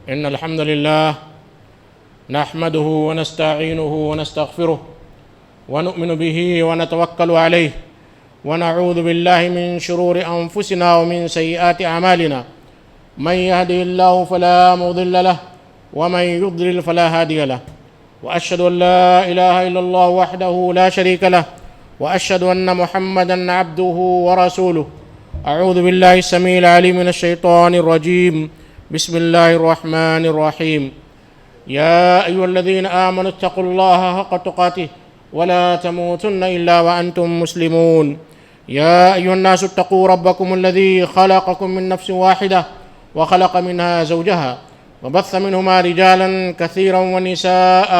إن الحمد لله نحمده ونستعينه ونستغفره ونؤمن به ونتوكل عليه ونعوذ بالله من شرور أنفسنا ومن سيئات أعمالنا من يهده الله فلا مضل له ومن يضلل فلا هادي له وأشهد أن لا إله إلا الله وحده لا شريك له وأشهد أن محمدًا عبده ورسوله. أعوذ بالله السميع العليم من الشيطان الرجيم. بسم الله الرحمن الرحيم. يا أيها الذين آمنوا اتقوا الله حق تقاته ولا تموتن إلا وأنتم مسلمون. يا أيها الناس اتقوا ربكم الذي خلقكم من نفس واحدة وخلق منها زوجها وبث منهما رجالا كثيرا ونساء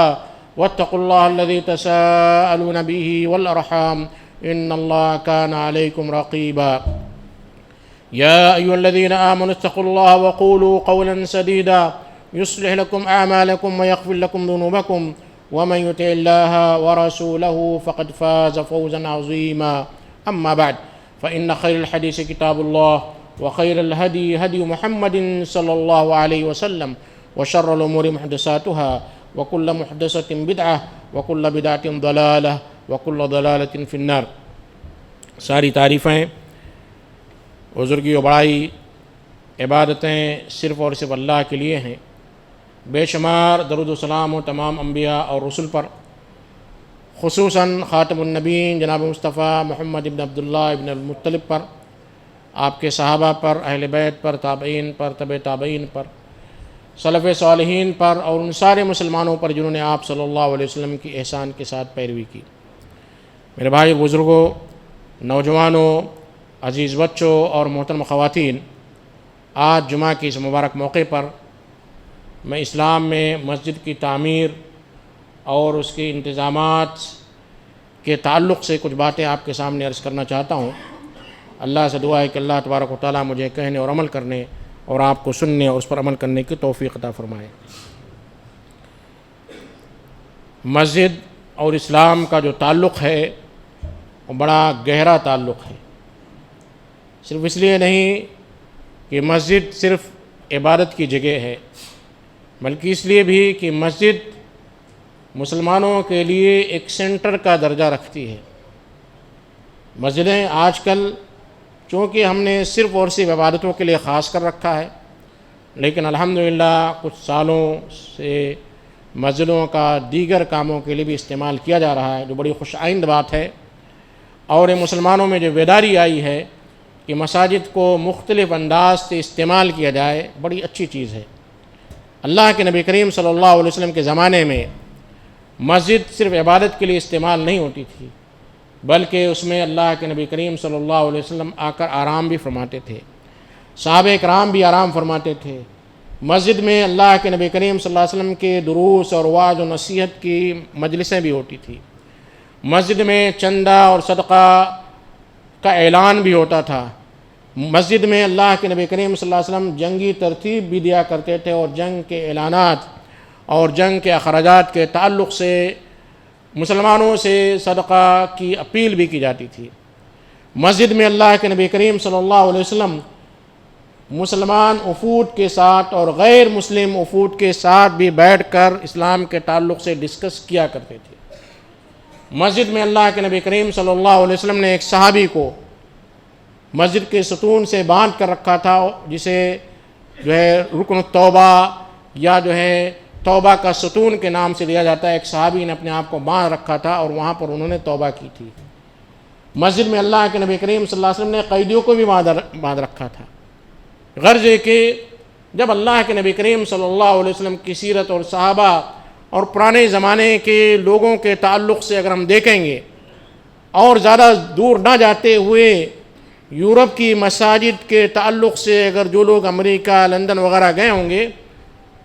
واتقوا الله الذي تساءلون به والأرحام إن الله كان عليكم رقيبا. يا أيها الذين آمنوا اتقوا الله وقولوا قولا سديدا يصلح لكم أعمالكم ويغفر لكم ذنوبكم ومن يطع الله ورسوله فقد فاز فوزا عظيما. أما بعد فإن خير الحديث كتاب الله وخير الهدي هدي محمد صلى الله عليه وسلم وشر الأمور محدثاتها وكل محدثة بدعة وكل بدعة ضلالة وكل ضلالة في النار. ساری تعریفیں، بزرگی و بڑائی، عبادتیں صرف اور صرف اللہ کے لیے ہیں. بے شمار درود و سلام و تمام انبیاء اور رسل پر، خصوصاً خاتم النبیین جناب مصطفیٰ محمد ابن عبداللہ ابن المطلب پر، آپ کے صحابہ پر، اہل بیت پر، تابعین پر، تبع تابعین پر، سلف صالحین پر، اور ان سارے مسلمانوں پر جنہوں نے آپ صلی اللہ علیہ وسلم کی احسان کے ساتھ پیروی کی. میرے بھائی بزرگوں، نوجوانوں، عزیز بچوں اور محترم خواتین، آج جمعہ کی اس مبارک موقع پر میں اسلام میں مسجد کی تعمیر اور اس کے انتظامات کے تعلق سے کچھ باتیں آپ کے سامنے عرض کرنا چاہتا ہوں. اللہ سے دعا ہے کہ اللہ تبارک و تعالیٰ مجھے کہنے اور عمل کرنے اور آپ کو سننے اور اس پر عمل کرنے کی توفیق عطا فرمائے. مسجد اور اسلام کا جو تعلق ہے وہ بڑا گہرا تعلق ہے. صرف اس لیے نہیں کہ مسجد صرف عبادت کی جگہ ہے، بلکہ اس لیے بھی کہ مسجد مسلمانوں کے لیے ایک سینٹر کا درجہ رکھتی ہے. مسجدیں آج کل چونکہ ہم نے صرف اور صرف عبادتوں کے لیے خاص کر رکھا ہے، لیکن الحمدللہ کچھ سالوں سے مسجدوں کا دیگر کاموں کے لیے بھی استعمال کیا جا رہا ہے، جو بڑی خوش آئند بات ہے. اور مسلمانوں میں جو بیداری آئی ہے کہ مساجد کو مختلف انداز سے استعمال کیا جائے، بڑی اچھی چیز ہے. اللہ کے نبی کریم صلی اللہ علیہ وسلم کے زمانے میں مسجد صرف عبادت کے لیے استعمال نہیں ہوتی تھی، بلکہ اس میں اللہ کے نبی کریم صلی اللہ علیہ وسلم آ کر آرام بھی فرماتے تھے، صحابہ کرام بھی آرام فرماتے تھے. مسجد میں اللہ کے نبی کریم صلی اللہ علیہ وسلم کے دروس اور وعظ و نصیحت کی مجلسیں بھی ہوتی تھی. مسجد میں چندہ اور صدقہ کا اعلان بھی ہوتا تھا. مسجد میں اللہ کے نبی کریم صلی اللہ علیہ وسلم جنگی ترتیب بھی دیا کرتے تھے، اور جنگ کے اعلانات اور جنگ کے اخراجات کے تعلق سے مسلمانوں سے صدقہ کی اپیل بھی کی جاتی تھی. مسجد میں اللہ کے نبی کریم صلی اللہ علیہ وسلم مسلمان وفود کے ساتھ اور غیر مسلم وفود کے ساتھ بھی بیٹھ کر اسلام کے تعلق سے ڈسکس کیا کرتے تھے. مسجد میں اللہ کے نبی کریم صلی اللہ علیہ وسلم نے ایک صحابی کو مسجد کے ستون سے باندھ کر رکھا تھا، جسے جو ہے رکن التوبہ یا جو ہے توبہ کا ستون کے نام سے لیا جاتا ہے. ایک صحابی نے اپنے آپ کو باندھ رکھا تھا اور وہاں پر انہوں نے توبہ کی تھی. مسجد میں اللہ کے نبی کریم صلی اللہ علیہ وسلم نے قیدیوں کو بھی باندھ رکھا تھا. غرض ہے کہ جب اللہ کے نبی کریم صلی اللہ علیہ وسلم کی سیرت اور صحابہ اور پرانے زمانے کے لوگوں کے تعلق سے اگر ہم دیکھیں گے، اور زیادہ دور نہ جاتے ہوئے یورپ کی مساجد کے تعلق سے اگر جو لوگ امریکہ، لندن وغیرہ گئے ہوں گے،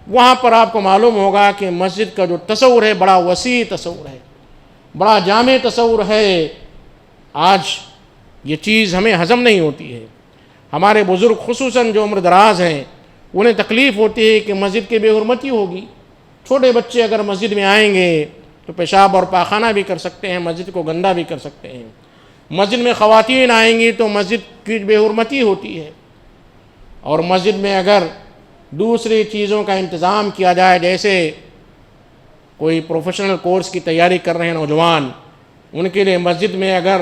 وہاں پر آپ کو معلوم ہوگا کہ مسجد کا جو تصور ہے بڑا وسیع تصور ہے، بڑا جامع تصور ہے. آج یہ چیز ہمیں ہضم نہیں ہوتی ہے. ہمارے بزرگ خصوصاً جو عمر دراز ہیں انہیں تکلیف ہوتی ہے کہ مسجد کی بے حرمتی ہوگی. چھوٹے بچے اگر مسجد میں آئیں گے تو پیشاب اور پاخانہ بھی کر سکتے ہیں، مسجد کو گندہ بھی کر سکتے ہیں. مسجد میں خواتین آئیں گی تو مسجد کی بے حرمتی ہوتی ہے. اور مسجد میں اگر دوسری چیزوں کا انتظام کیا جائے، جیسے کوئی پروفیشنل کورس کی تیاری کر رہے ہیں نوجوان، ان کے لیے مسجد میں اگر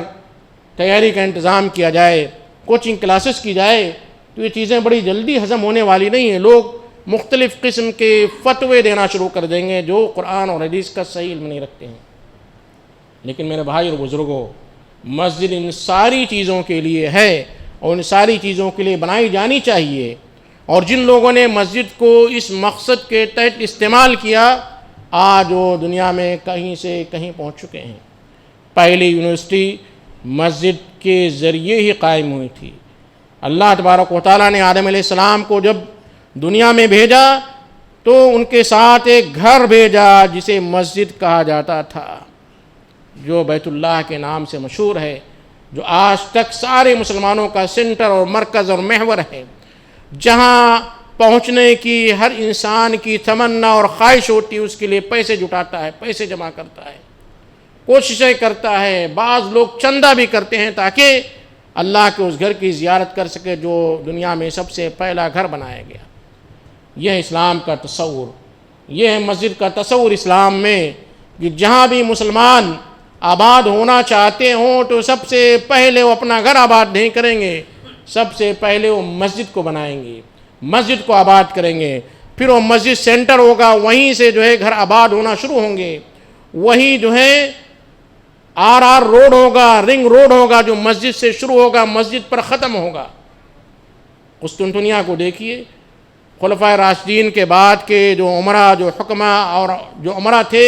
تیاری کا انتظام کیا جائے، کوچنگ کلاسز کی جائے، تو یہ چیزیں بڑی جلدی ہضم ہونے والی نہیں ہیں۔ لوگ مختلف قسم کے فتوے دینا شروع کر دیں گے جو قرآن اور حدیث کا صحیح علم نہیں رکھتے ہیں۔ لیکن میرے بھائی اور بزرگوں، مسجد ان ساری چیزوں کے لیے ہے اور ان ساری چیزوں کے لیے بنائی جانی چاہیے، اور جن لوگوں نے مسجد کو اس مقصد کے تحت استعمال کیا، آج وہ دنیا میں کہیں سے کہیں پہنچ چکے ہیں۔ پہلی یونیورسٹی مسجد کے ذریعے ہی قائم ہوئی تھی۔ اللہ تبارک و تعالیٰ نے آدم علیہ السلام کو جب دنیا میں بھیجا تو ان کے ساتھ ایک گھر بھیجا جسے مسجد کہا جاتا تھا، جو بیت اللہ کے نام سے مشہور ہے، جو آج تک سارے مسلمانوں کا سینٹر اور مرکز اور محور ہے، جہاں پہنچنے کی ہر انسان کی تمنا اور خواہش ہوتی ہے، اس کے لیے پیسے جٹاتا ہے، پیسے جمع کرتا ہے، کوششیں کرتا ہے، بعض لوگ چندہ بھی کرتے ہیں تاکہ اللہ کے اس گھر کی زیارت کر سکے جو دنیا میں سب سے پہلا گھر بنایا گیا۔ یہ اسلام کا تصور، یہ ہے مسجد کا تصور اسلام میں، کہ جہاں بھی مسلمان آباد ہونا چاہتے ہوں تو سب سے پہلے وہ اپنا گھر آباد نہیں کریں گے، سب سے پہلے وہ مسجد کو بنائیں گے، مسجد کو آباد کریں گے، پھر وہ مسجد سینٹر ہوگا، وہیں سے جو ہے گھر آباد ہونا شروع ہوں گے، وہی جو ہے آر روڈ ہوگا، رنگ روڈ ہوگا، جو مسجد سے شروع ہوگا مسجد پر ختم ہوگا۔ قسطنطنیہ کو دیکھیے، خلفائے راشدین کے بعد کے جو عمرہ، جو حکمہ اور جو عمرہ تھے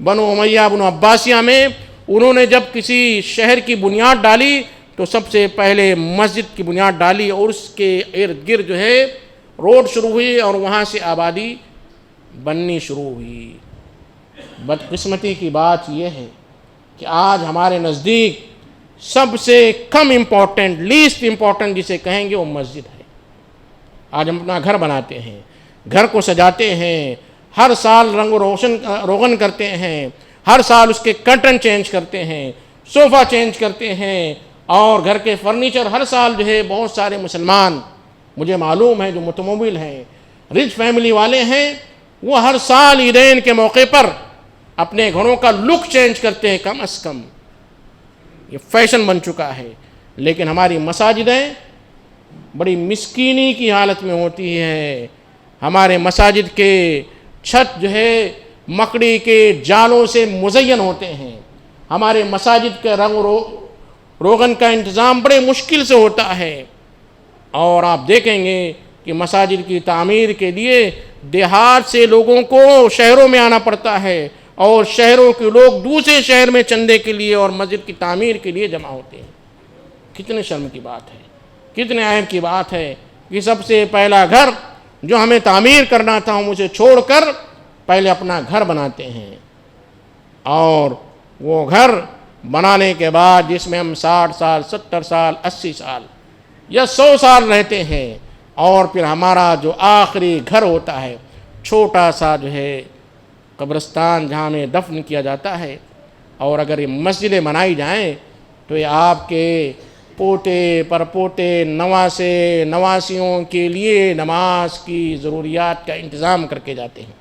بنو امیہ بنو عباسیہ میں، انہوں نے جب کسی شہر کی بنیاد ڈالی تو سب سے پہلے مسجد کی بنیاد ڈالی، اور اس کے ارد گرد جو ہے روڈ شروع ہوئی اور وہاں سے آبادی بننی شروع ہوئی۔ بدقسمتی کی بات یہ ہے کہ آج ہمارے نزدیک سب سے کم امپورٹنٹ، لیسٹ امپورٹنٹ جسے کہیں گے وہ مسجد ہے۔ آج ہم اپنا گھر بناتے ہیں، گھر کو سجاتے ہیں، ہر سال رنگ و روغن کرتے ہیں، ہر سال اس کے کرٹن چینج کرتے ہیں، صوفہ چینج کرتے ہیں، اور گھر کے فرنیچر ہر سال جو ہے بہت سارے مسلمان مجھے معلوم ہے جو متمول ہیں، رچ فیملی والے ہیں، وہ ہر سال عیدین کے موقع پر اپنے گھروں کا لک چینج کرتے ہیں کم از کم۔ یہ فیشن بن چکا ہے۔ لیکن ہماری مساجدیں بڑی مسکینی کی حالت میں ہوتی ہے۔ ہمارے مساجد کے چھت جو ہے مکڑی کے جالوں سے مزین ہوتے ہیں، ہمارے مساجد کے رنگ روغن کا انتظام بڑے مشکل سے ہوتا ہے، اور آپ دیکھیں گے کہ مساجد کی تعمیر کے لیے دیہات سے لوگوں کو شہروں میں آنا پڑتا ہے، اور شہروں کے لوگ دوسرے شہر میں چندے کے لیے اور مسجد کی تعمیر کے لیے جمع ہوتے ہیں۔ کتنے شرم کی بات ہے، کتنے عیب کی بات ہے کہ سب سے پہلا گھر جو ہمیں تعمیر کرنا تھا ہم اسے چھوڑ کر پہلے اپنا گھر بناتے ہیں، اور وہ گھر بنانے کے بعد جس میں ہم 60 سال 70 سال 80 سال یا 100 سال رہتے ہیں، اور پھر ہمارا جو آخری گھر ہوتا ہے چھوٹا سا جو ہے قبرستان جہاں میں دفن کیا جاتا ہے۔ اور اگر یہ مسجدیں بنائی جائیں تو یہ آپ کے پوتے پرپوتے نواسے نواسیوں کے لیے نماز کی ضروریات کا انتظام کر کے جاتے ہیں۔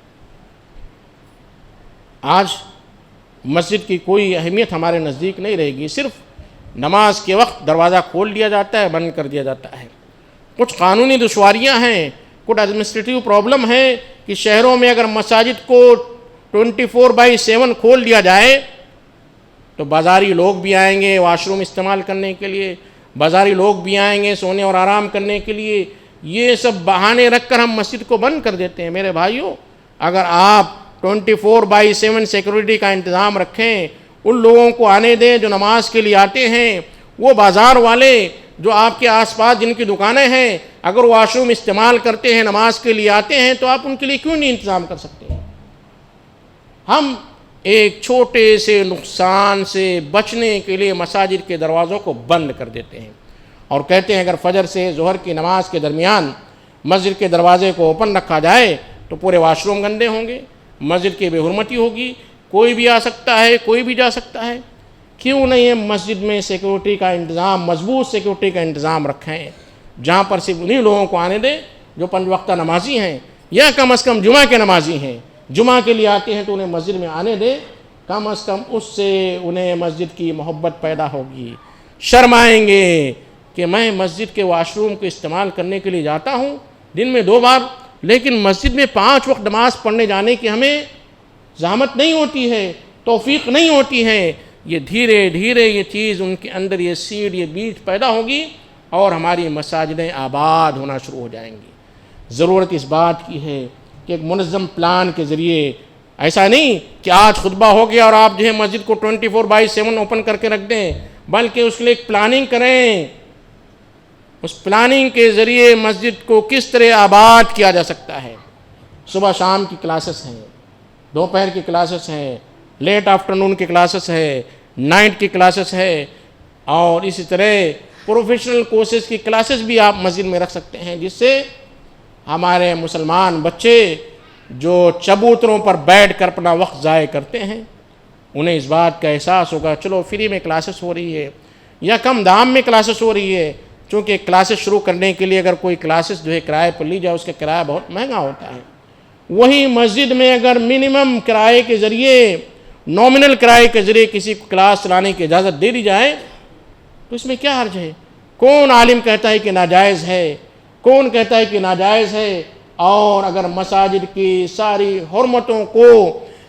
آج مسجد کی کوئی اہمیت ہمارے نزدیک نہیں رہے گی، صرف نماز کے وقت دروازہ کھول دیا جاتا ہے، بند کر دیا جاتا ہے۔ کچھ قانونی دشواریاں ہیں، کچھ ایڈمنسٹریٹیو پرابلم ہے کہ شہروں میں اگر مساجد کو 24/7 کھول دیا جائے تو بازاری لوگ بھی آئیں گے واش روم استعمال کرنے کے لیے، بازاری لوگ بھی آئیں گے سونے اور آرام کرنے کے لیے، یہ سب بہانے رکھ کر ہم مسجد کو بند کر دیتے ہیں۔ میرے بھائیوں، اگر آپ 24/7 سیکورٹی کا انتظام رکھیں، ان لوگوں کو آنے دیں جو نماز کے لیے آتے ہیں، وہ بازار والے جو آپ کے آس پاس جن کی دکانیں ہیں اگر واش روم استعمال کرتے ہیں نماز کے لیے آتے ہیں تو آپ ان کے لیے کیوں نہیں انتظام کر سکتے ہیں؟ ہم ایک چھوٹے سے نقصان سے بچنے کے لیے مساجد کے دروازوں کو بند کر دیتے ہیں اور کہتے ہیں اگر فجر سے ظہر کی نماز کے درمیان مسجد کے دروازے کو اوپن رکھا جائے تو پورے واش روم گندے ہوں گے، مسجد کی بے حرمتی ہوگی، کوئی بھی آ سکتا ہے، کوئی بھی جا سکتا ہے۔ کیوں نہیں ہے مسجد میں سیکورٹی کا انتظام، مضبوط سیکورٹی کا انتظام رکھیں، جہاں پر صرف انہی لوگوں کو آنے دیں جو 5 وقتہ نمازی ہیں یا کم از کم جمعہ کے نمازی ہیں، جمعہ کے لیے آتے ہیں تو انہیں مسجد میں آنے دے، کم از کم اس سے انہیں مسجد کی محبت پیدا ہوگی۔ شرمائیں گے کہ میں مسجد کے واش روم کو استعمال کرنے کے لیے جاتا ہوں دن میں 2 بار، لیکن مسجد میں 5 وقت نماز پڑھنے جانے کی ہمیں زحمت نہیں ہوتی ہے، توفیق نہیں ہوتی ہے۔ یہ دھیرے دھیرے یہ چیز ان کے اندر، یہ سیڈ، یہ بیج پیدا ہوگی اور ہماری مساجدیں آباد ہونا شروع ہو جائیں گی۔ ضرورت اس بات کی ہے کہ ایک منظم پلان کے ذریعے، ایسا نہیں کہ آج خطبہ ہو گیا اور آپ جو ہے مسجد کو 24/7 اوپن کر کے رکھ دیں، بلکہ اس کے لیے ایک پلاننگ کریں۔ اس پلاننگ کے ذریعے مسجد کو کس طرح آباد کیا جا سکتا ہے۔ صبح شام کی کلاسز ہیں، دوپہر کی کلاسز ہیں، لیٹ آفٹرنون کی کلاسز ہے، نائٹ کی کلاسز ہے، اور اسی طرح پروفیشنل کورسز کی کلاسز بھی آپ مسجد میں رکھ سکتے ہیں، جس سے ہمارے مسلمان بچے جو چبوتروں پر بیٹھ کر اپنا وقت ضائع کرتے ہیں، انہیں اس بات کا احساس ہوگا چلو فری میں کلاسز ہو رہی ہے یا کم دام میں کلاسز ہو رہی ہے، چونکہ کلاسز شروع کرنے کے لیے اگر کوئی کلاسز جو ہے کرائے پر لی جائے اس کا کرایہ بہت مہنگا ہوتا ہے۔ وہی مسجد میں اگر منیمم کرائے کے ذریعے، نومنل کرائے کے ذریعے کسی کو کلاس چلانے کی اجازت دے دی جائے تو اس میں کیا حرج ہے؟ کون عالم کہتا ہے کہ ناجائز ہے؟ کون کہتا ہے کہ ناجائز ہے؟ اور اگر مساجد کی ساری حرمتوں کو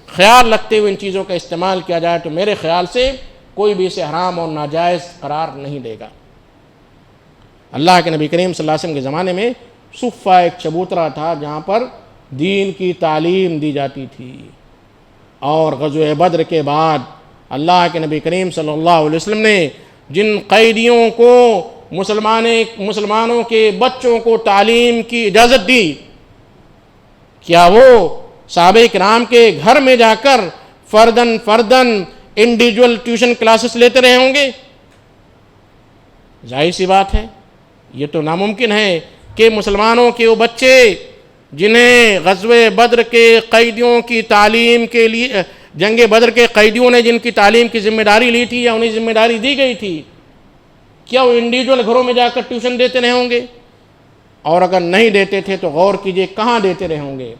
خیال رکھتے ہوئے ان چیزوں کا استعمال کیا جائے تو میرے خیال سے کوئی بھی اسے حرام اور ناجائز قرار نہیں دے گا۔ اللہ کے نبی کریم صلی اللہ علیہ وسلم کے زمانے میں صفہ ایک چبوترا تھا جہاں پر دین کی تعلیم دی جاتی تھی، اور غزوہ بدر کے بعد اللہ کے نبی کریم صلی اللہ علیہ وسلم نے جن قیدیوں کو مسلمانوں کے بچوں کو تعلیم کی اجازت دی، کیا وہ صحابہ کرام کے گھر میں جا کر فردن انڈیویجول ٹیوشن کلاسز لیتے رہے ہوں گے؟ ظاہر سی بات ہے، یہ تو ناممکن ہے کہ مسلمانوں کے وہ بچے جنہیں غزوہ بدر کے قیدیوں کی تعلیم کے لیے، جنگ بدر کے قیدیوں نے جن کی تعلیم کی ذمہ داری لی تھی یا انہیں ذمہ داری دی گئی تھی، کیا وہ انڈیویجول گھروں میں جا کر ٹیوشن دیتے رہے ہوں گے؟ اور اگر نہیں دیتے تھے تو غور کیجئے کہاں دیتے رہے ہوں گے؟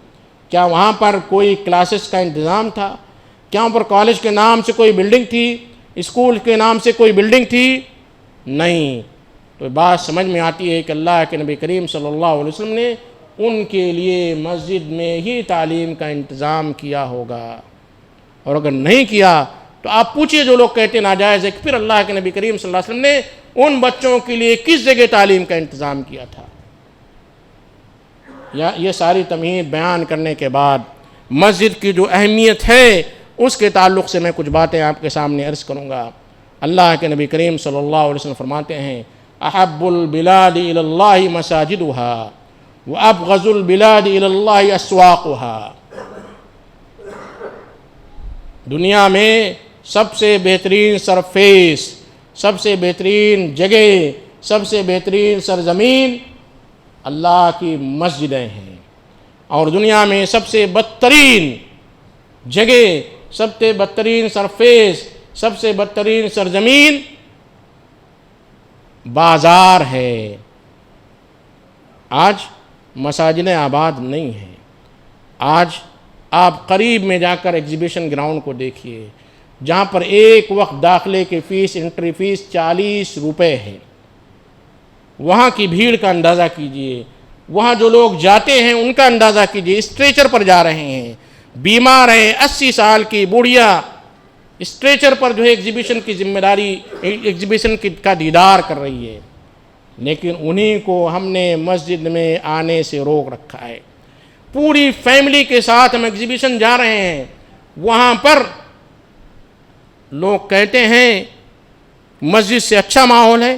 کیا وہاں پر کوئی کلاسز کا انتظام تھا؟ کیا وہاں پر کالج کے نام سے کوئی بلڈنگ تھی؟ اسکول کے نام سے کوئی بلڈنگ تھی؟ نہیں۔ تو بات سمجھ میں آتی ہے کہ اللہ کے نبی کریم صلی اللہ علیہ وسلم نے ان کے لیے مسجد میں ہی تعلیم کا انتظام کیا ہوگا، اور اگر نہیں کیا تو آپ پوچھئے جو لوگ کہتے ناجائز ہے کہ پھر اللہ کے نبی کریم صلی اللہ علیہ وسلم نے ان بچوں کے لیے کس جگہ تعلیم کا انتظام کیا تھا؟ یہ ساری تمہید بیان کرنے کے بعد مسجد کی جو اہمیت ہے اس کے تعلق سے میں کچھ باتیں آپ کے سامنے عرض کروں گا۔ اللہ کے نبی کریم صلی اللہ علیہ وسلم فرماتے ہیں احب البلاد الی اللہ مساجدها وابغض البلاد الی اللہ اسواقها۔ دنیا میں سب سے بہترین سرفیس، سب سے بہترین جگہ، سب سے بہترین سرزمین اللہ کی مسجدیں ہیں، اور دنیا میں سب سے بدترین جگہ، سب سے بدترین سرفیس، سب سے بدترین سرزمین بازار ہے۔ آج مساجدیں آباد نہیں ہیں۔ آج آپ قریب میں جا کر ایگزیبیشن گراؤنڈ کو دیکھیے جہاں پر ایک وقت داخلے کی فیس، انٹری فیس 40 روپے ہے۔ وہاں کی بھیڑ کا اندازہ کیجئے، وہاں جو لوگ جاتے ہیں ان کا اندازہ کیجئے، اسٹریچر پر جا رہے ہیں، بیمار ہیں، 80 سال کی بوڑھیا اسٹریچر پر جو ہے ایگزیبیشن کی ذمہ داری، ایگزیبیشن کا دیدار کر رہی ہے، لیکن انہی کو ہم نے مسجد میں آنے سے روک رکھا ہے۔ پوری فیملی کے ساتھ ہم ایگزیبیشن جا رہے ہیں، وہاں پر لوگ کہتے ہیں مسجد سے اچھا ماحول ہے،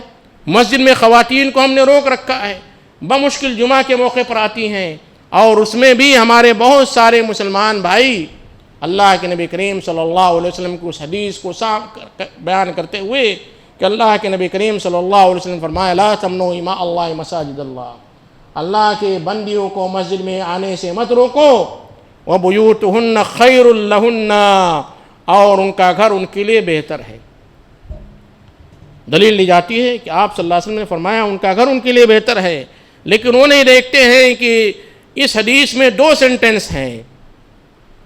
مسجد میں خواتین کو ہم نے روک رکھا ہے، بمشکل جمعہ کے موقع پر آتی ہیں، اور اس میں بھی ہمارے بہت سارے مسلمان بھائی اللہ کے نبی کریم صلی اللہ علیہ وسلم کی اس حدیث کو بیان کرتے ہوئے کہ اللہ کے نبی کریم صلی اللہ علیہ وسلم فرمایا لا تمنعوا اماء اللہ مساجد اللہ، اللہ کے بندیوں کو مسجد میں آنے سے مت روکو، وبیوتہن خیر لہن، اور ان کا گھر ان کے لیے بہتر ہے۔ دلیل لی جاتی ہے کہ آپ صلی اللہ علیہ وسلم نے فرمایا ان کا گھر ان کے لیے بہتر ہے، لیکن وہ نہیں دیکھتے ہیں کہ اس حدیث میں 2 سینٹنس ہیں.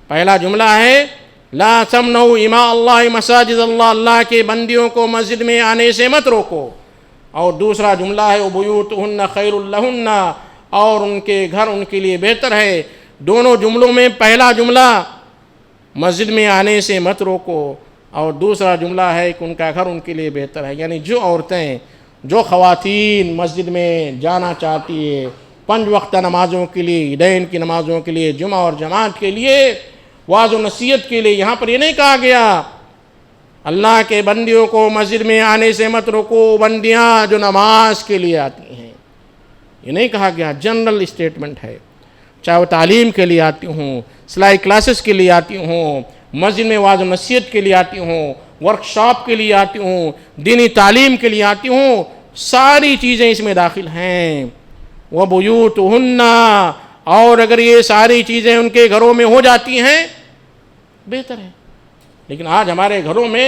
پہلا جملہ ہے لا تمنعوا اماء اللہ مساجد اللہ، اللہ کے بندیوں کو مسجد میں آنے سے مت روکو. اور دوسرا جملہ ہے وبیوتہن خیر لہن، اور ان کے گھر ان کے لیے بہتر ہے. دونوں جملوں میں پہلا جملہ مسجد میں آنے سے مت روکو، اور دوسرا جملہ ہے کہ ان کا گھر ان کے لیے بہتر ہے. یعنی جو عورتیں، جو خواتین مسجد میں جانا چاہتی ہے 5 وقتہ نمازوں کے لیے، عیدین کی نمازوں کے لیے، جمعہ اور جماعت کے لیے، وعظ و نصیحت کے لیے، یہاں پر یہ نہیں کہا گیا اللہ کے بندیوں کو مسجد میں آنے سے مت روکو، بندیاں جو نماز کے لیے آتی ہیں، یہ نہیں کہا گیا. جنرل اسٹیٹمنٹ ہے. چاہے وہ تعلیم کے لیے آتی ہوں، سلائی کلاسز کے لیے آتی ہوں، مسجد میں وعظ و نصیحت کے لیے آتی ہوں، ورک شاپ کے لیے آتی ہوں، دینی تعلیم کے لیے آتی ہوں، ساری چیزیں اس میں داخل ہیں. وَبُيُوتُهُنَّ، اور اگر یہ ساری چیزیں ان کے گھروں میں ہو جاتی ہیں بہتر ہے. لیکن آج ہمارے گھروں میں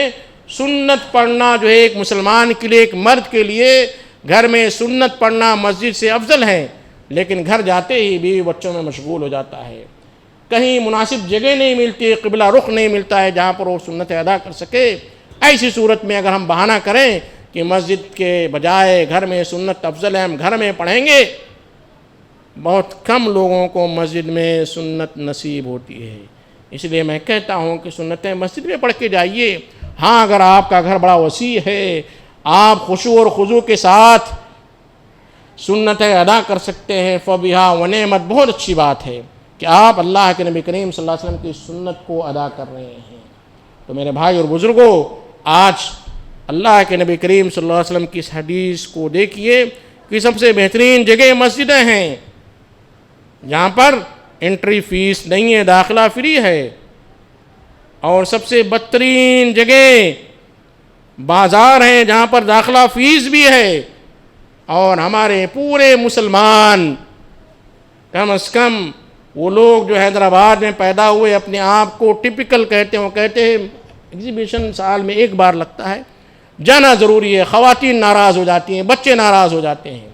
سنت پڑھنا جو ہے ایک مسلمان کے لیے، ایک مرد کے لیے گھر میں سنت پڑھنا مسجد سے افضل ہے، لیکن گھر جاتے ہی بیوی بچوں میں مشغول ہو جاتا ہے. کہیں مناسب جگہ نہیں ملتی، قبلہ رخ نہیں ملتا ہے جہاں پر وہ سنتیں ادا کر سکے. ایسی صورت میں اگر ہم بہانہ کریں کہ مسجد کے بجائے گھر میں سنت افضل ہے، ہم گھر میں پڑھیں گے، بہت کم لوگوں کو مسجد میں سنت نصیب ہوتی ہے. اس لیے میں کہتا ہوں کہ سنتیں مسجد میں پڑھ کے جائیے. ہاں اگر آپ کا گھر بڑا وسیع ہے، آپ خشوع اور خضوع کے ساتھ سنتیں ادا کر سکتے ہیں، فبہا ونعمت، بہت اچھی بات ہے کہ آپ اللہ کے نبی کریم صلی اللہ علیہ وسلم کی سنت کو ادا کر رہے ہیں. تو میرے بھائی اور بزرگوں، آج اللہ کے نبی کریم صلی اللہ علیہ وسلم کی اس حدیث کو دیکھیے کہ سب سے بہترین جگہ مسجدیں ہیں جہاں پر انٹری فیس نہیں ہے، داخلہ فری ہے. اور سب سے بدترین جگہ بازار ہیں جہاں پر داخلہ فیس بھی ہے. اور ہمارے پورے مسلمان، کم از کم وہ لوگ جو حیدرآباد میں پیدا ہوئے اپنے آپ کو ٹپیکل کہتے ہیں، وہ کہتے ہیں ایگزیبیشن سال میں 1 بار لگتا ہے، جانا ضروری ہے. خواتین ناراض ہو جاتی ہیں، بچے ناراض ہو جاتے ہیں.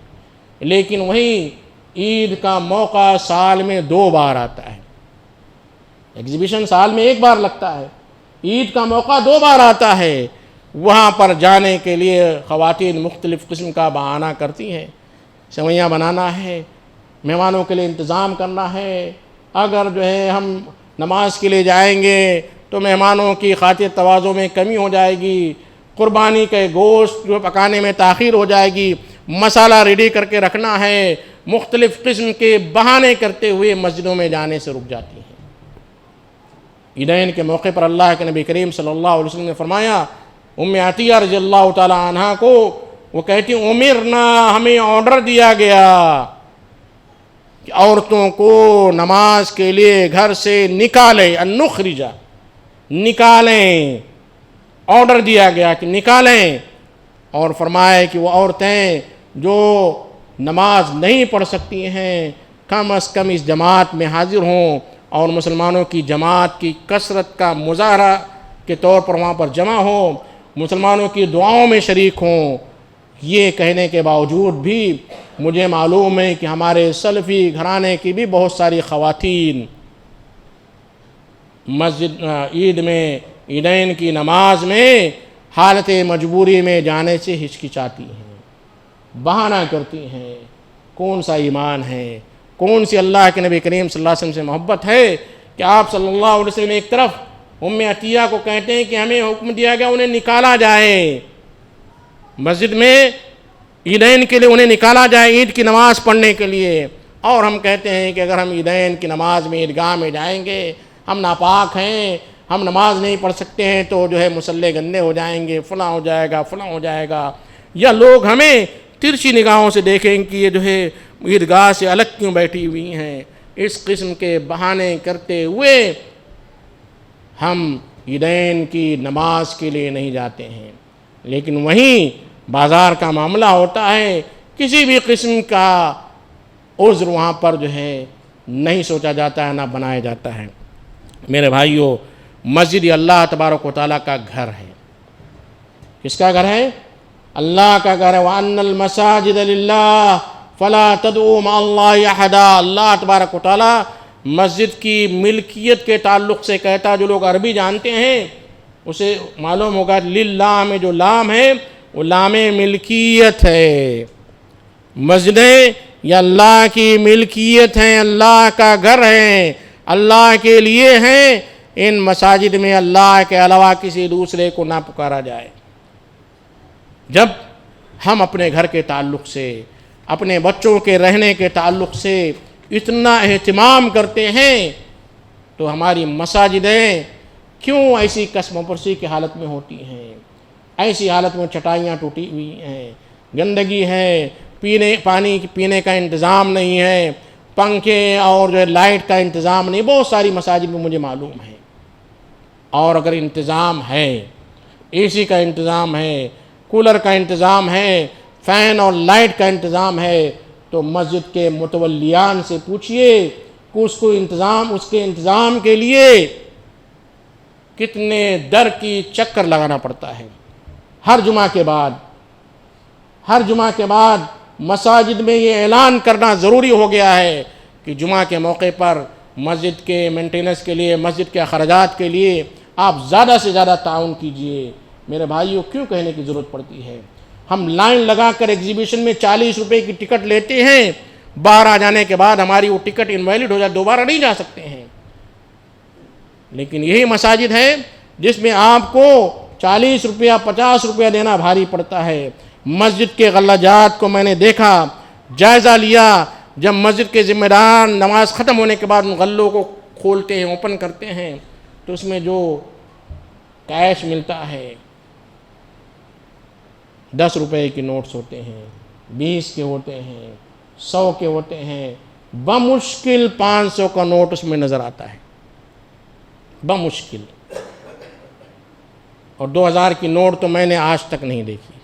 لیکن وہیں عید کا موقع سال میں 2 بار آتا ہے. ایگزیبیشن سال میں 1 بار لگتا ہے، عید کا موقع 2 بار آتا ہے. وہاں پر جانے کے لیے خواتین مختلف قسم کا بہانہ کرتی ہیں. سوئیاں بنانا ہے، مہمانوں کے لیے انتظام کرنا ہے. اگر جو ہے ہم نماز کے لیے جائیں گے تو مہمانوں کی خاطر تواضع میں کمی ہو جائے گی، قربانی کے گوشت جو پکانے میں تاخیر ہو جائے گی، مسالہ ریڈی کر کے رکھنا ہے. مختلف قسم کے بہانے کرتے ہوئے مسجدوں میں جانے سے رک جاتی ہیں. عیدین کے موقع پر اللہ کے نبی کریم صلی اللہ علیہ وسلم نے فرمایا، ام عطیہ رضی اللہ تعالی عنہ کو وہ کہتی ہیں امرنا، ہمیں آرڈر دیا گیا کہ عورتوں کو نماز کے لیے گھر سے نکالیں، ان نخرجا، نکالیں، آرڈر دیا گیا کہ نکالیں. اور فرمایا کہ وہ عورتیں جو نماز نہیں پڑھ سکتی ہیں کم از کم اس جماعت میں حاضر ہوں اور مسلمانوں کی جماعت کی کثرت کا مظاہرہ کے طور پر وہاں پر جمع ہوں، مسلمانوں کی دعاؤں میں شریک ہوں. یہ کہنے کے باوجود بھی مجھے معلوم ہے کہ ہمارے سلفی گھرانے کی بھی بہت ساری خواتین مسجد عید میں، عیدین کی نماز میں حالت مجبوری میں جانے سے ہچکچاتی ہیں، بہانہ کرتی ہیں. کون سا ایمان ہے، کون سی اللہ کے نبی کریم صلی اللہ علیہ وسلم سے محبت ہے کہ آپ صلی اللہ علیہ وسلم ایک طرف ام عطیہ کو کہتے ہیں کہ ہمیں حکم دیا گیا انہیں نکالا جائے، مسجد میں عیدین کے لیے انہیں نکالا جائے عید کی نماز پڑھنے کے لیے، اور ہم کہتے ہیں کہ اگر ہم عیدین کی نماز میں عیدگاہ میں جائیں گے ہم ناپاک ہیں، ہم نماز نہیں پڑھ سکتے ہیں تو جو ہے مسلح گندے ہو جائیں گے، فلاں ہو جائے گا، فلاں ہو جائے گا. یا لوگ ہمیں ترچھی نگاہوں سے دیکھیں کہ یہ جو ہے عیدگاہ سے الگ کیوں بیٹھی ہوئی ہیں. اس قسم کے بہانے کرتے ہوئے ہم عیدین کی نماز کے لیے نہیں جاتے ہیں. لیکن وہیں بازار کا معاملہ ہوتا ہے، کسی بھی قسم کا عذر وہاں پر جو ہے نہیں سوچا جاتا ہے، نہ بنایا جاتا ہے. میرے بھائیوں، مسجد اللہ تبارک و تعالیٰ کا گھر ہے. کس کا گھر ہے؟ اللہ کا گھر ہے. وَأَنَّ الْمَسَاجِدَ لِلَّهِ فلا تدعوا مع اللہ احدا، اللہ تبارک و تعالیٰ مسجد کی ملکیت کے تعلق سے کہتا، جو لوگ عربی جانتے ہیں اسے معلوم ہوگا للہ میں جو لام ہے وہ لام ملکیت ہے۔ مسجدیں یہ اللہ کی ملکیت ہیں، اللہ کا گھر ہے، اللہ کے لیے ہیں۔ ان مساجد میں اللہ کے علاوہ کسی دوسرے کو نہ پکارا جائے۔ جب ہم اپنے گھر کے تعلق سے، اپنے بچوں کے رہنے کے تعلق سے اتنا اہتمام کرتے ہیں تو ہماری مساجدیں کیوں ایسی قسم پرسی کی حالت میں ہوتی ہیں؟ ایسی حالت میں چٹائیاں ٹوٹی ہوئی ہیں، گندگی ہے، پانی پینے کا انتظام نہیں ہے، پنکھے اور جو لائٹ کا انتظام نہیں، بہت ساری مساجد میں مجھے معلوم ہے۔ اور اگر انتظام ہے، اے سی کا انتظام ہے، کولر کا انتظام ہے، فین اور لائٹ کا انتظام ہے، تو مسجد کے متولیان سے پوچھئے کہ اس کے انتظام کے لیے کتنے در کی چکر لگانا پڑتا ہے۔ ہر جمعہ کے بعد مساجد میں یہ اعلان کرنا ضروری ہو گیا ہے کہ جمعہ کے موقع پر مسجد کے مینٹیننس کے لیے، مسجد کے اخراجات کے لیے آپ زیادہ سے زیادہ تعاون کیجئے۔ میرے بھائیوں، کیوں کہنے کی ضرورت پڑتی ہے؟ ہم لائن لگا کر ایگزیبیشن میں 40 روپے کی ٹکٹ لیتے ہیں، باہر آ جانے کے بعد ہماری وہ ٹکٹ انویلڈ ہو جائے، دوبارہ نہیں جا سکتے ہیں۔ لیکن یہی مساجد ہے جس میں آپ کو 40 روپیہ 50 روپیہ دینا بھاری پڑتا ہے۔ مسجد کے غلہ کو میں نے دیکھا، جائزہ لیا، جب مسجد کے ذمہ دار نماز ختم ہونے کے بعد ان غلوں کو کھولتے ہیں، اوپن کرتے ہیں، تو اس میں جو کیش ملتا ہے 10 روپے کے نوٹس ہوتے ہیں، 20 کے ہوتے ہیں، 100 کے ہوتے ہیں، بمشکل 500 کا نوٹ اس میں نظر آتا ہے، بمشکل۔ اور 2000 کی نوٹ تو میں نے آج تک نہیں دیکھی۔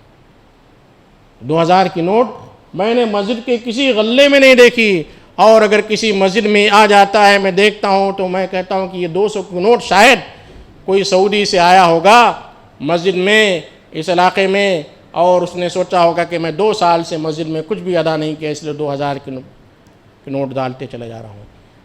2000 کی نوٹ میں نے مسجد کے کسی غلے میں نہیں دیکھی، اور اگر کسی مسجد میں آ جاتا ہے میں دیکھتا ہوں تو میں کہتا ہوں کہ یہ 200 کی نوٹ شاید کوئی سعودی سے آیا ہوگا مسجد میں، اس علاقے میں، اور اس نے سوچا ہوگا کہ میں 2 سال سے مسجد میں کچھ بھی ادا نہیں کیا، اس لیے 2000 کی نوٹ ڈالتے چلا جا رہا ہوں۔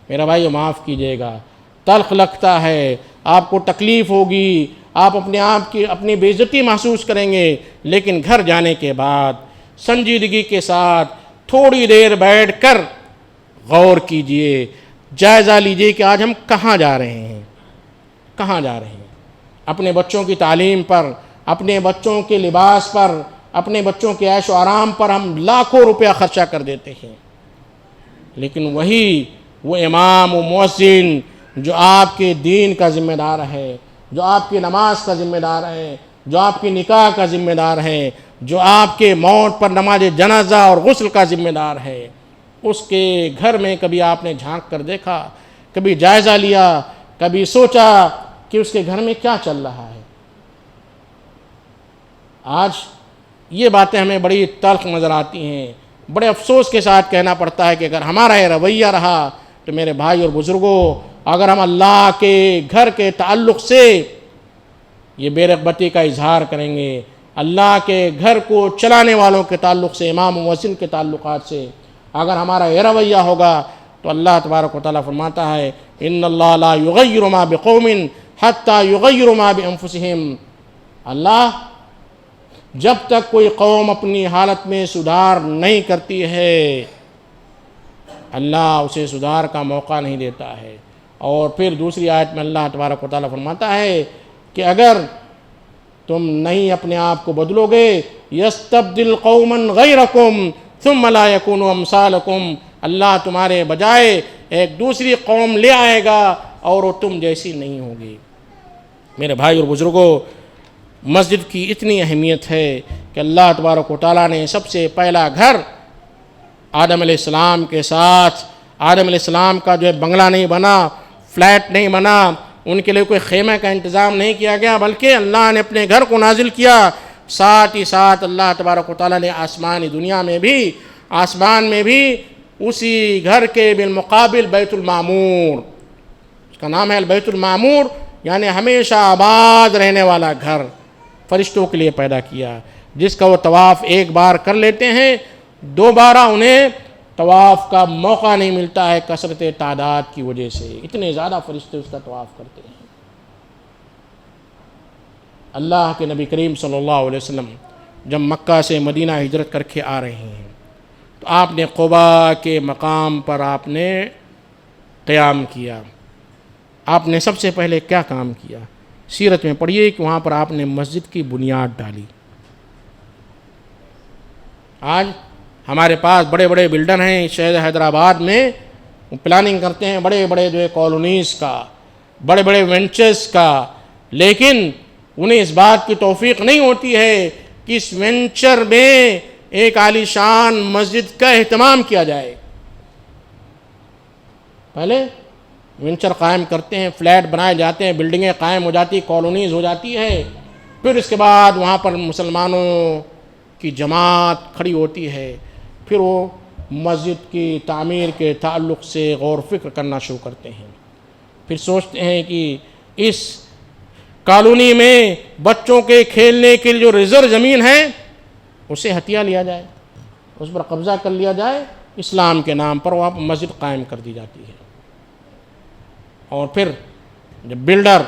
میرا بھائی معاف کیجئے گا، تلخ لگتا ہے، آپ کو تکلیف ہوگی، آپ اپنی بے عزتی محسوس کریں گے، لیکن گھر جانے کے بعد سنجیدگی کے ساتھ تھوڑی دیر بیٹھ کر غور کیجئے، جائزہ لیجئے کہ آج ہم کہاں جا رہے ہیں، کہاں جا رہے ہیں۔ اپنے بچوں کی تعلیم پر، اپنے بچوں کے لباس پر، اپنے بچوں کے عیش و آرام پر ہم لاکھوں روپیہ خرچہ کر دیتے ہیں، لیکن وہ امام و مؤذن جو آپ کے دین کا ذمہ دار ہے، جو آپ کی نماز کا ذمہ دار ہے، جو آپ کی نکاح کا ذمہ دار ہے، جو آپ کے موت پر نماز جنازہ اور غسل کا ذمہ دار ہے، اس کے گھر میں کبھی آپ نے جھانک کر دیکھا، کبھی جائزہ لیا، کبھی سوچا کہ اس کے گھر میں کیا چل رہا ہے؟ آج یہ باتیں ہمیں بڑی تلخ نظر آتی ہیں، بڑے افسوس کے ساتھ کہنا پڑتا ہے کہ اگر ہمارا یہ رویہ رہا تو میرے بھائی اور بزرگوں، اگر ہم اللہ کے گھر کے تعلق سے یہ بے رغبتی کا اظہار کریں گے، اللہ کے گھر کو چلانے والوں کے تعلق سے، امام و مؤذن کے تعلقات سے اگر ہمارا یہ رویہ ہوگا تو اللہ تبارک و تعالیٰ فرماتا ہے ان اللہ لا یغیر ما بقوم حتی یغیروا ما بانفسہم۔ اللہ جب تک کوئی قوم اپنی حالت میں سدھار نہیں کرتی ہے، اللہ اسے سدھار کا موقع نہیں دیتا ہے۔ اور پھر دوسری آیت میں اللہ تبارک و تعالیٰ فرماتا ہے کہ اگر تم نہیں اپنے آپ کو بدلو گے، یستبدل قوما غیرکم ثم لا یکونوا امثالکم، اللہ تمہارے بجائے ایک دوسری قوم لے آئے گا اور وہ تم جیسی نہیں ہوگی۔ میرے بھائی اور بزرگوں، مسجد کی اتنی اہمیت ہے کہ اللہ تبارک و تعالیٰ نے سب سے پہلا گھر آدم علیہ السلام کے ساتھ، آدم علیہ السلام کا جو ہے بنگلہ نہیں بنا، فلیٹ نہیں بنا، ان کے لیے کوئی خیمہ کا انتظام نہیں کیا گیا، بلکہ اللہ نے اپنے گھر کو نازل کیا۔ ساتھ ہی ساتھ اللہ تبارک و تعالیٰ نے آسمانی دنیا میں بھی، آسمان میں بھی اسی گھر کے بالمقابل بیت المعمور، اس کا نام ہے البیت المعمور، یعنی ہمیشہ آباد رہنے والا گھر، فرشتوں کے لیے پیدا کیا، جس کا وہ طواف ایک بار کر لیتے ہیں دوبارہ انہیں طواف کا موقع نہیں ملتا ہے کثرت تعداد کی وجہ سے، اتنے زیادہ فرشتے اس کا طواف کرتے ہیں۔ اللہ کے نبی کریم صلی اللہ علیہ وسلم جب مکہ سے مدینہ ہجرت کر کے آ رہے ہیں تو آپ نے قباء کے مقام پر آپ نے قیام کیا۔ آپ نے سب سے پہلے کیا کام کیا؟ سیرت میں پڑھیے کہ وہاں پر آپ نے مسجد کی بنیاد ڈالی۔ آج ہمارے پاس بڑے بڑے بلڈر ہیں شہر حیدرآباد میں، وہ پلاننگ کرتے ہیں بڑے بڑے جو ہے کالونیز کا، بڑے بڑے وینچرز کا، لیکن انہیں اس بات کی توفیق نہیں ہوتی ہے کہ اس وینچر میں ایک عالی شان مسجد کا اہتمام کیا جائے۔ پہلے وینچر قائم کرتے ہیں، فلیٹ بنائے جاتے ہیں، بلڈنگیں قائم ہو جاتی، کالونیز ہو جاتی ہے، پھر اس کے بعد وہاں پر مسلمانوں کی جماعت کھڑی ہوتی ہے، پھر وہ مسجد کی تعمیر کے تعلق سے غور و فکر کرنا شروع کرتے ہیں۔ پھر سوچتے ہیں کہ اس کالونی میں بچوں کے کھیلنے کے لیے جو ریزرو زمین ہے اسے ہتھیا لیا جائے، اس پر قبضہ کر لیا جائے، اسلام کے نام پر وہاں پر مسجد قائم کر دی جاتی ہے۔ اور پھر جب بلڈر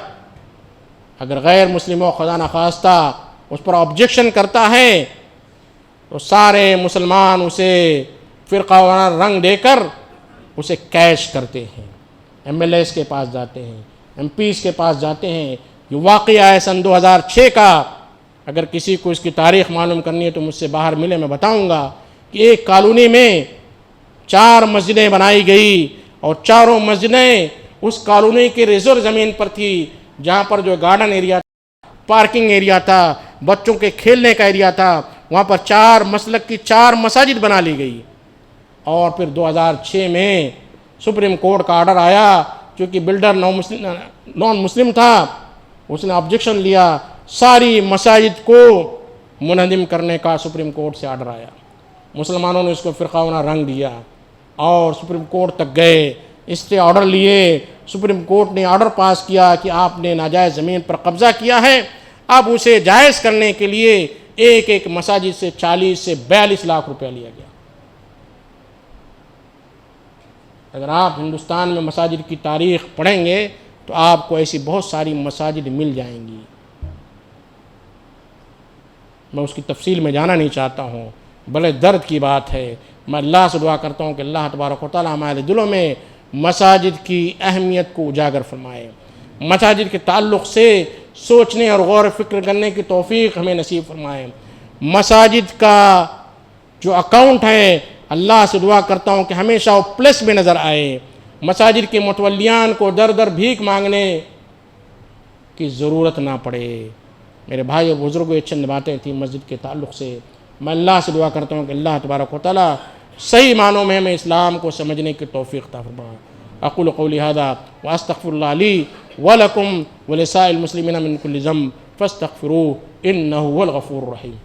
اگر غیر مسلم و خدا نخواستہ اس پر آبجیکشن کرتا ہے تو سارے مسلمان اسے فرقہ وارانہ رنگ دے کر اسے کیش کرتے ہیں، ایم ایل ایز کے پاس جاتے ہیں، ایم پیز کے پاس جاتے ہیں۔ یہ واقعہ ہے سن 2006 کا، اگر کسی کو اس کی تاریخ معلوم کرنی ہے تو مجھ سے باہر ملے، میں بتاؤں گا کہ ایک کالونی میں 4 مسجدیں بنائی گئی اور چاروں مسجدیں اس کالونی کی ریزرو زمین پر تھی، جہاں پر جو گارڈن ایریا تھا، پارکنگ ایریا تھا، بچوں کے کھیلنے کا ایریا تھا، وہاں پر 4 مسلک کی 4 مساجد بنا لی گئی۔ اور پھر 2006 میں سپریم کورٹ کا آرڈر آیا، چونکہ بلڈر نان مسلم تھا، اس نے آبجیکشن لیا، ساری مساجد کو منہدم کرنے کا سپریم کورٹ سے آرڈر آیا۔ مسلمانوں نے اس کو فرقہ وارانہ رنگ دیا اور سپریم کورٹ تک گئے، اسٹے آرڈر لیے، سپریم کورٹ نے آرڈر پاس کیا کہ آپ نے ناجائز زمین پر قبضہ کیا ہے، اب اسے جائز کرنے کے لیے ایک ایک مساجد سے 40 سے 42 لاکھ روپیہ لیا گیا۔ اگر آپ ہندوستان میں مساجد کی تاریخ پڑھیں گے تو آپ کو ایسی بہت ساری مساجد مل جائیں گی، میں اس کی تفصیل میں جانا نہیں چاہتا ہوں، بڑے درد کی بات ہے۔ میں اللہ سے دعا کرتا ہوں کہ اللہ تبارک و تعالی ہمارے دلوں میں مساجد کی اہمیت کو اجاگر فرمائے، مساجد کے تعلق سے سوچنے اور غور و فکر کرنے کی توفیق ہمیں نصیب فرمائے۔ مساجد کا جو اکاؤنٹ ہے اللہ سے دعا کرتا ہوں کہ ہمیشہ وہ پلس میں نظر آئے، مساجد کے متولیان کو در در بھیک مانگنے کی ضرورت نہ پڑے۔ میرے بھائی اور بزرگوں، یہ چند باتیں تھیں مسجد کے تعلق سے۔ میں اللہ سے دعا کرتا ہوں کہ اللہ تبارک و تعالی صحیح معنوں میں ہمیں اسلام کو سمجھنے کی توفیق عطا فرمائے۔ اقول قولی ھذا واستغفر اللہ لی ولکم ولسائر المسلمین من کل ذنب فاستغفروہ انہ هو الغفور الرحیم۔